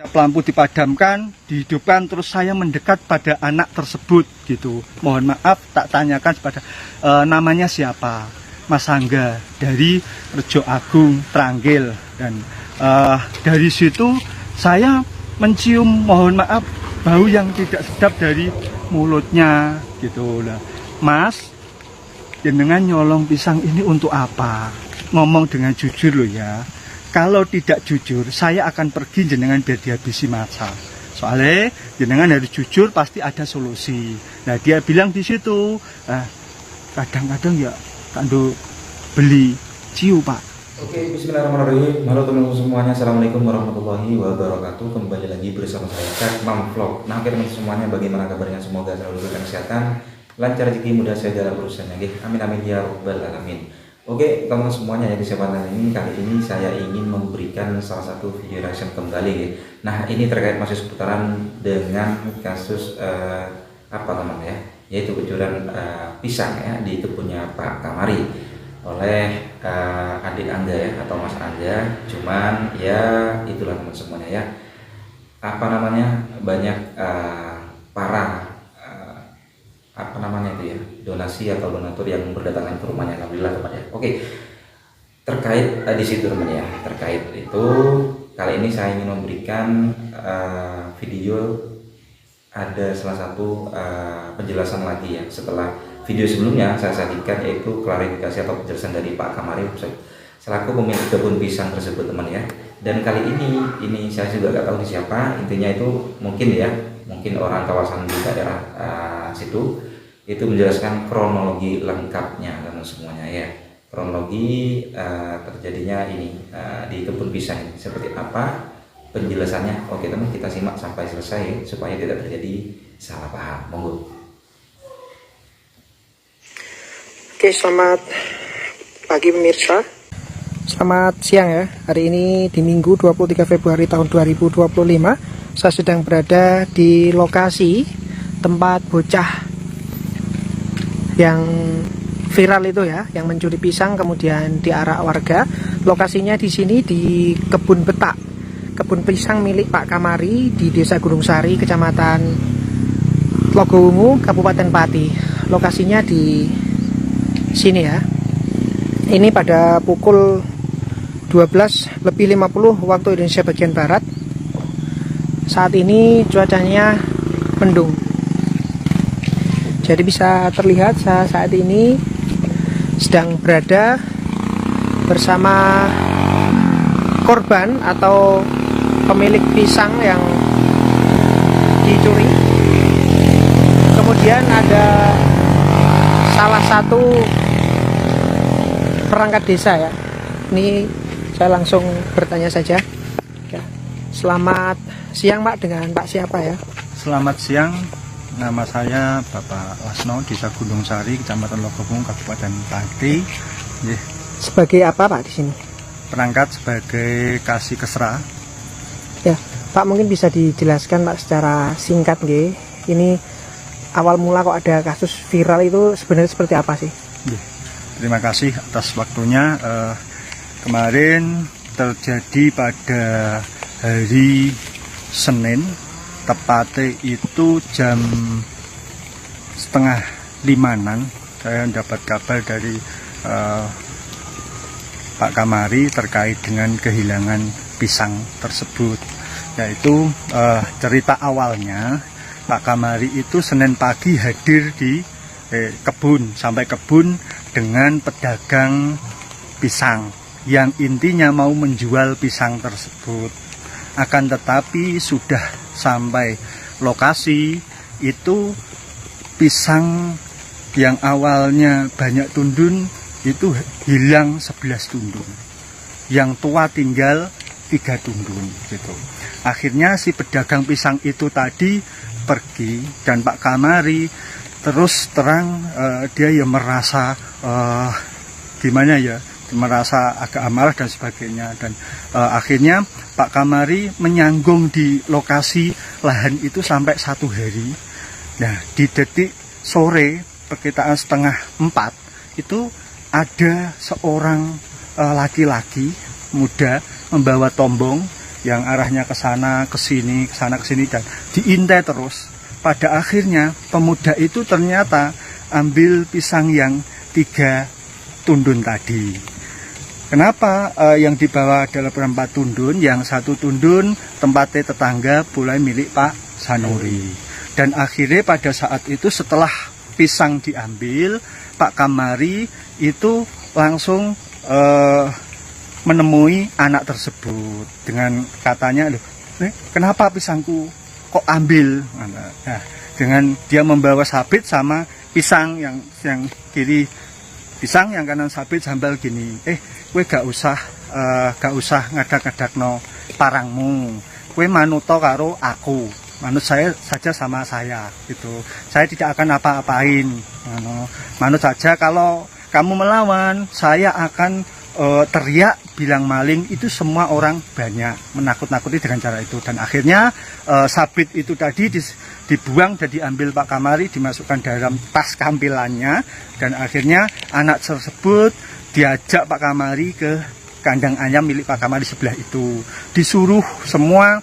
Lampu dipadamkan, dihidupkan, terus saya mendekat pada anak tersebut gitu. Mohon maaf, tak tanyakan pada namanya siapa, Mas Angga dari Rejo Agung, Tranggil. Dan dari situ saya mencium, mohon maaf, bau yang tidak sedap dari mulutnya gitu. Nah, Mas, jenengan nyolong pisang ini untuk apa? Ngomong dengan jujur loh ya. Kalau tidak jujur, saya akan pergi jenengan biar dihabisi massa. Soalnya jenengan harus jujur, pasti ada solusi. Nah, dia bilang di situ, kadang-kadang ya kando beli ciu Pak. Oke, bismillahirrahmanirrahim. Halo teman-teman semuanya, assalamualaikum warahmatullahi wabarakatuh. Kembali lagi bersama saya Cak Mam Vlog. Nah, teman semuanya, bagaimana kabarnya? Semoga selalu diberikan kesehatan, lancar rezeki, mudah saya dalam urusannya. Amin amin ya rabbal alamin. Oke teman-teman semuanya, di kesempatan ini kali ini saya ingin memberikan salah satu video reaction kembali ya. Nah, ini terkait masih seputaran dengan kasus apa namanya ya, yaitu pencurian pisang ya di kebunnya Pak Kamari oleh adik Angga ya, atau Mas Angga. Cuman ya itulah teman semuanya ya, apa namanya, banyak para apa namanya itu ya, donasi atau donatur yang berdatangan ke rumahnya, alhamdulillah teman ya. Oke, terkait di situ teman ya, terkait itu kali ini saya ingin memberikan video, ada salah satu penjelasan lagi ya setelah video sebelumnya saya sajikan, yaitu klarifikasi atau penjelasan dari Pak Kamari selaku pemilik kebun pisang tersebut teman ya. Dan kali ini saya juga nggak tahu siapa, intinya itu mungkin orang kawasan di daerah situ, itu menjelaskan kronologi lengkapnya teman semuanya ya, kronologi terjadinya ini di kebun pisang ini seperti apa penjelasannya. Oke teman, kita simak sampai selesai supaya tidak terjadi salah paham. Monggo. Oke, selamat pagi pemirsa. Selamat siang ya. Hari ini di Minggu 23 Februari tahun 2025, saya sedang berada di lokasi tempat bocah yang viral itu ya, yang mencuri pisang kemudian diarak warga. Lokasinya di sini di kebun petak, kebun pisang milik Pak Kamari di Desa Gunung Sari, Kecamatan Tlogowungu, Kabupaten Pati. Lokasinya di sini ya. Ini pada pukul 12:50 waktu Indonesia bagian barat. Saat ini cuacanya mendung. Jadi bisa terlihat saya saat ini sedang berada bersama korban atau pemilik pisang yang dicuri. Kemudian ada salah satu perangkat desa ya. Ini saya langsung bertanya saja ya. Selamat siang Pak, dengan Pak siapa ya? Selamat siang, nama saya Bapak Lasno, Desa Gunung Sari, Kecamatan Tlogowungu, Kabupaten Pati. Sebagai apa Pak di sini? Perangkat sebagai kasih kesra. Ya, Pak mungkin bisa dijelaskan Pak secara singkat nggih. Ini awal mula kok ada kasus viral itu sebenarnya seperti apa sih? Terima kasih atas waktunya. Kemarin terjadi pada hari Senin, tepatnya itu jam 4:30, saya mendapat kabar dari Pak Kamari terkait dengan kehilangan pisang tersebut. Yaitu cerita awalnya, Pak Kamari itu Senin pagi hadir di kebun, sampai kebun dengan pedagang pisang yang intinya mau menjual pisang tersebut. Akan tetapi sudah sampai lokasi itu, pisang yang awalnya banyak tundun itu hilang 11 tundun, yang tua tinggal 3 tundun gitu. Akhirnya si pedagang pisang itu tadi pergi, dan Pak Kamari terus terang dia ya merasa gimana ya, merasa agak amarah dan sebagainya. Dan akhirnya Pak Kamari menyanggung di lokasi lahan itu sampai 1 hari. Nah, di detik sore perkiraan 3:30 itu ada seorang laki-laki muda membawa tombong yang arahnya ke sana, ke sini, dan diintai terus. Pada akhirnya pemuda itu ternyata ambil pisang yang 3 tundun tadi. Kenapa yang dibawa adalah 4 tundun, yang 1 tundun tempatnya tetangga mulai milik Pak Sanuri. Dan akhirnya pada saat itu setelah pisang diambil, Pak Kamari itu langsung menemui anak tersebut dengan katanya, loh, kenapa pisangku kok ambil? Nah, dengan dia membawa sabit sama pisang yang kiri pisang, yang kanan sabit sambal gini. Kowe gak usah ngadak-ngadak no parangmu. Kowe manuto karo aku. Manut saya saja sama saya gitu. Saya tidak akan apa-apain. Manut saja, kalau kamu melawan, saya akan teriak bilang maling. Itu semua orang banyak menakut-nakuti dengan cara itu. Dan akhirnya sabit itu tadi dibuang dan diambil Pak Kamari, dimasukkan dalam tas kampilannya. Dan akhirnya anak tersebut diajak Pak Kamari ke kandang ayam milik Pak Kamari sebelah itu. Disuruh semua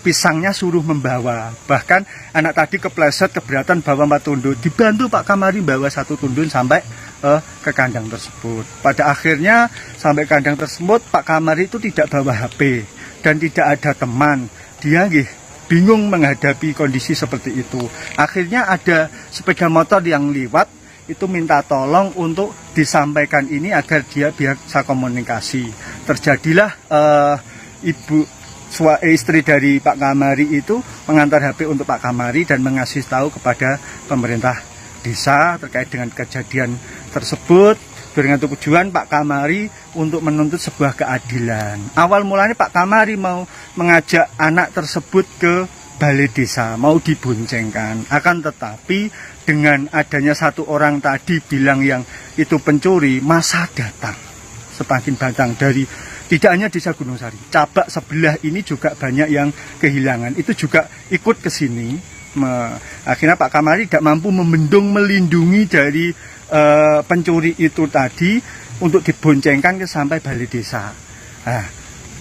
pisangnya suruh membawa. Bahkan anak tadi kepleset, keberatan bawa 4 tundun. Dibantu Pak Kamari bawa 1 tundun sampai ke kandang tersebut. Pada akhirnya sampai kandang tersebut, Pak Kamari itu tidak bawa HP dan tidak ada teman. Dia bingung menghadapi kondisi seperti itu. Akhirnya ada sepeda motor yang lewat, itu minta tolong untuk disampaikan ini agar dia bisa komunikasi. Terjadilah istri dari Pak Kamari itu mengantar HP untuk Pak Kamari dan mengasih tahu kepada pemerintah desa terkait dengan kejadian tersebut, dengan tujuan Pak Kamari untuk menuntut sebuah keadilan. Awal mulanya Pak Kamari mau mengajak anak tersebut ke balai desa, mau diboncengkan. Akan tetapi dengan adanya 1 orang tadi bilang yang itu pencuri, masa datang semakin batang dari tidak hanya desa Gunung Sari, Cabak sebelah ini juga banyak yang kehilangan. Itu juga ikut ke sini. Akhirnya Pak Kamari tidak mampu membendung, melindungi dari pencuri itu tadi untuk diboncengkan ke sampai balai desa.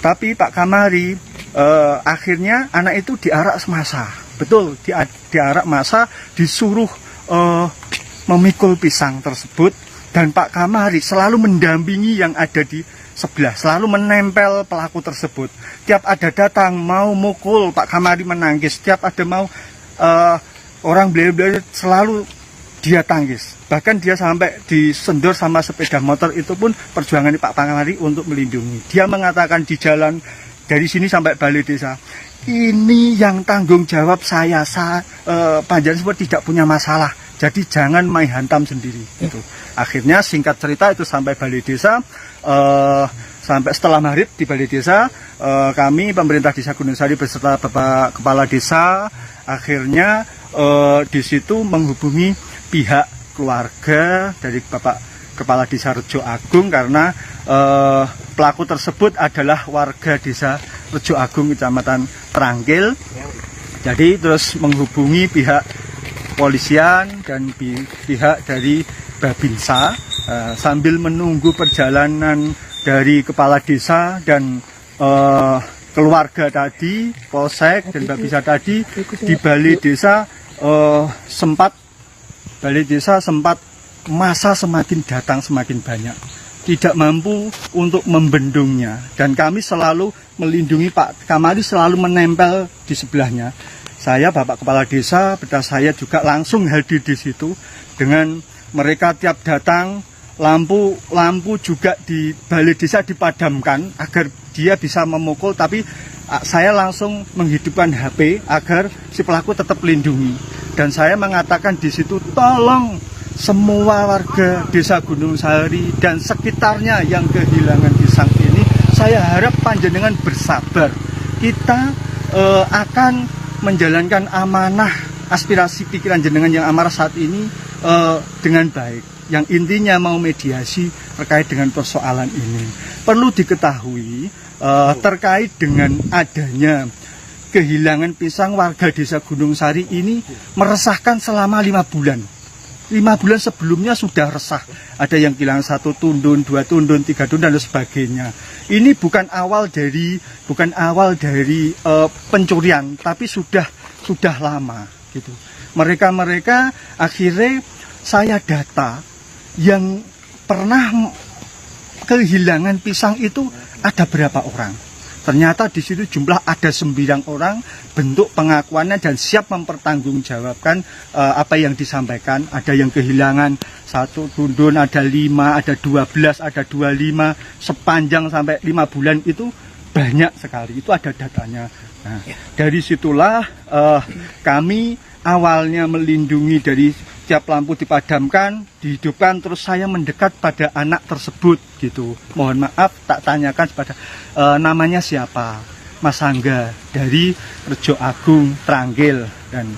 Tapi Pak Kamari akhirnya anak itu diarak massa. Betul, diarak massa, disuruh memikul pisang tersebut. Dan Pak Kamari selalu mendampingi yang ada di sebelah, selalu menempel pelaku tersebut. Tiap ada datang mau mukul, Pak Kamari menangkis. Tiap ada mau orang beli-beli, selalu dia tangkis. Bahkan dia sampai disendor sama sepeda motor, itu pun perjuangan Pak Kamari untuk melindungi. Dia mengatakan di jalan dari sini sampai balai desa, ini yang tanggung jawab saya, panjenengan semua tidak punya masalah. Jadi jangan main hantam sendiri. Itu. Akhirnya singkat cerita itu sampai balai desa, sampai setelah maghrib di balai desa, kami pemerintah desa Gunung Sari beserta Bapak Kepala Desa akhirnya di situ menghubungi pihak keluarga dari Bapak Kepala Desa Rejo Agung, karena pelaku tersebut adalah warga desa Rejo Agung, Kecamatan Trangkil. Jadi terus menghubungi pihak polisian dan pihak dari Babinsa sambil menunggu perjalanan dari kepala desa dan keluarga tadi, Polsek dan Babinsa tadi di balai desa. Balai desa sempat massa semakin datang semakin banyak, tidak mampu untuk membendungnya, dan kami selalu melindungi Pak Kamari, selalu menempel di sebelahnya. Saya Bapak Kepala Desa, betul, saya juga langsung hadir di situ. Dengan mereka tiap datang, lampu juga di balai desa dipadamkan agar dia bisa memukul, tapi saya langsung menghidupkan HP agar si pelaku tetap lindungi. Dan saya mengatakan di situ, tolong semua warga desa Gunung Sari dan sekitarnya yang kehilangan pisang ini, saya harap panjenengan bersabar. Kita akan menjalankan amanah aspirasi pikiran jenengan yang amarah saat ini dengan baik. Yang intinya mau mediasi terkait dengan persoalan ini. Perlu diketahui terkait dengan adanya kehilangan pisang, warga desa Gunung Sari ini meresahkan selama 5 bulan. 5 bulan sebelumnya sudah resah. Ada yang bilang 1 tundun, 2 tundun, 3 tundun dan sebagainya. Ini bukan awal dari pencurian, tapi sudah lama gitu. Mereka akhirnya saya data yang pernah kehilangan pisang itu ada berapa orang. Ternyata di situ jumlah ada 9 orang, bentuk pengakuannya dan siap mempertanggungjawabkan apa yang disampaikan. Ada yang kehilangan 1 tundun, ada 5, ada 12, ada 25, sepanjang sampai 5 bulan itu banyak sekali. Itu ada datanya. Nah, dari situlah kami awalnya melindungi dari tiap lampu dipadamkan, dihidupkan, terus saya mendekat pada anak tersebut gitu. Mohon maaf tak tanyakan pada namanya siapa, Mas Angga dari Rejo Agung Tranggil, dan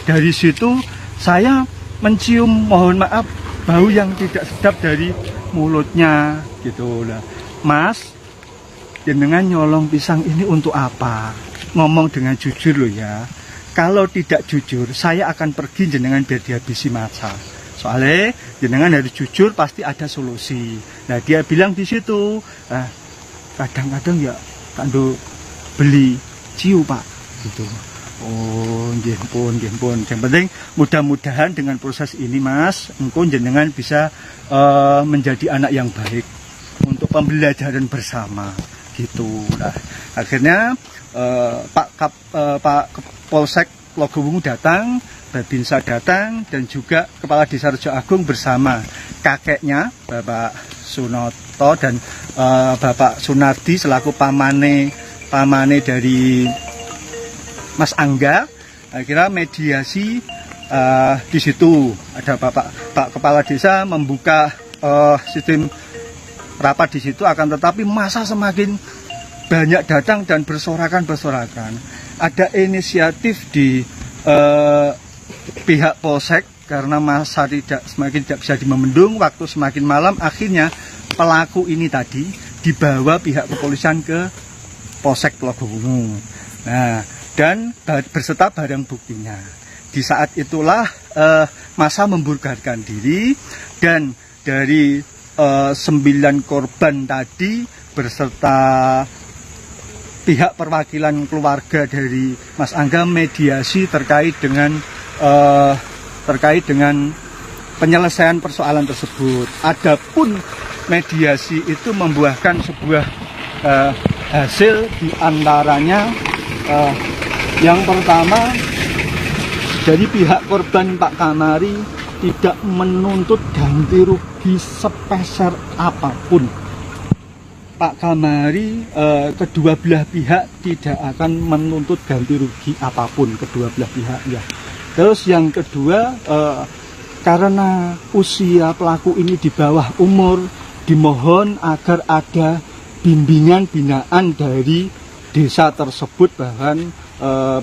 dari situ saya mencium, mohon maaf, bau yang tidak sedap dari mulutnya gitu lah. Mas, jenengan nyolong pisang ini untuk apa? Ngomong dengan jujur loh ya. Kalau tidak jujur, saya akan pergi jenengan biar dihabisi massa. Soalnya jenengan harus jujur, pasti ada solusi. Nah dia bilang di situ, kadang-kadang ya kando beli ciu pak, gitu. Oh, nggih pun. Yang penting mudah-mudahan dengan proses ini Mas, engkau jenengan bisa menjadi anak yang baik untuk pembelajaran bersama, gitu. Nah akhirnya Pak Polsek Logowungu datang, Babinsa datang, dan juga Kepala Desa Rejo Agung bersama kakeknya Bapak Sunoto dan Bapak Sunardi selaku pamane dari Mas Angga. Akhirnya mediasi di situ ada Pak Kepala Desa membuka sistem rapat di situ, akan tetapi masa semakin banyak datang dan bersorakan. Ada inisiatif di pihak Polsek karena masa semakin tidak bisa dimendung, waktu semakin malam, akhirnya pelaku ini tadi dibawa pihak kepolisian ke Polsek Logowungu. Nah, dan berserta barang buktinya. Di saat itulah masa membubarkan diri, dan dari 9 korban tadi beserta pihak perwakilan keluarga dari Mas Angga mediasi terkait dengan penyelesaian persoalan tersebut. Adapun mediasi itu membuahkan sebuah hasil, diantaranya yang pertama dari pihak korban Pak Kamari tidak menuntut ganti rugi sepeser apapun. Pak Kamari kedua belah pihak tidak akan menuntut ganti rugi apapun, kedua belah pihak ya. Terus yang kedua, karena usia pelaku ini di bawah umur, dimohon agar ada bimbingan binaan dari desa tersebut, bahkan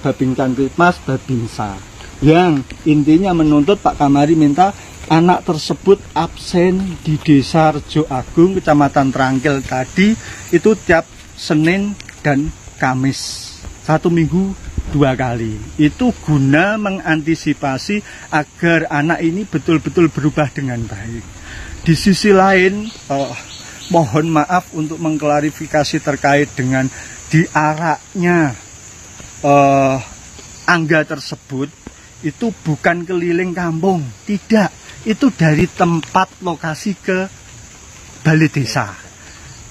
Babin Kamtipmas, Babinsa, yang intinya menuntut Pak Kamari minta anak tersebut absen di Desa Rejo Agung, Kecamatan Tranggil tadi itu tiap Senin dan Kamis, 1 minggu 2 kali. Itu guna mengantisipasi agar anak ini betul-betul berubah dengan baik. Di sisi lain, mohon maaf untuk mengklarifikasi terkait dengan diaraknya Angga tersebut, itu bukan keliling kampung, tidak. Itu dari tempat lokasi ke balai desa.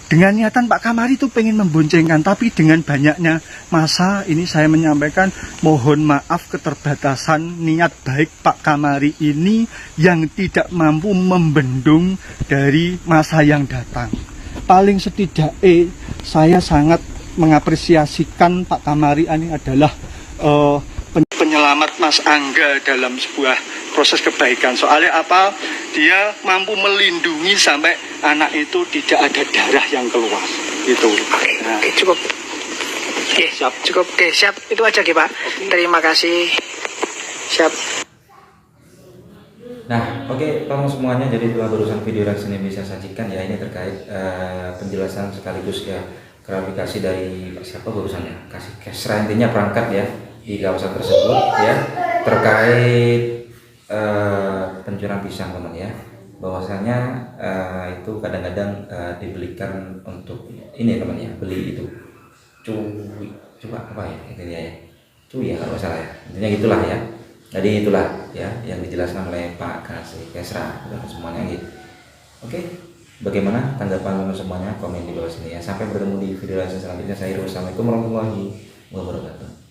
Dengan niatan Pak Kamari itu pengen memboncengkan, tapi dengan banyaknya masa ini saya menyampaikan mohon maaf keterbatasan niat baik Pak Kamari ini yang tidak mampu membendung dari masa yang datang. Paling setidaknya saya sangat mengapresiasikan Pak Kamari ini adalah penyelamat Mas Angga dalam sebuah proses kebaikan. Soalnya apa? Dia mampu melindungi sampai anak itu tidak ada darah yang keluar. Itu. Nah. Oke, cukup. Oke, siap. Cukup. Oke, siap. Itu aja, Pak. Oke. Terima kasih. Siap. Nah, oke, tolong semuanya. Jadi barusan video yang saya bisa sajikan ya, ini terkait penjelasan sekaligus ya klarifikasi dari siapa barusannya, kasih kesra, intinya perangkat ya di kawasan tersebut ya terkait pencurian pisang teman ya. Bahwasanya itu kadang-kadang dibelikan untuk ini teman ya, beli itu cuy, coba apa ya intinya ya, cuy ya kalau nggak salah ya, intinya gitulah ya. Jadi itulah ya yang dijelaskan oleh Pak Kasih Kesra dan semuanya gitu. Oke, bagaimana tanggapan teman semuanya? Komen di bawah sini ya. Sampai bertemu di video selanjutnya. Saya Irul. Assalamualaikum warahmatullahi wabarakatuh.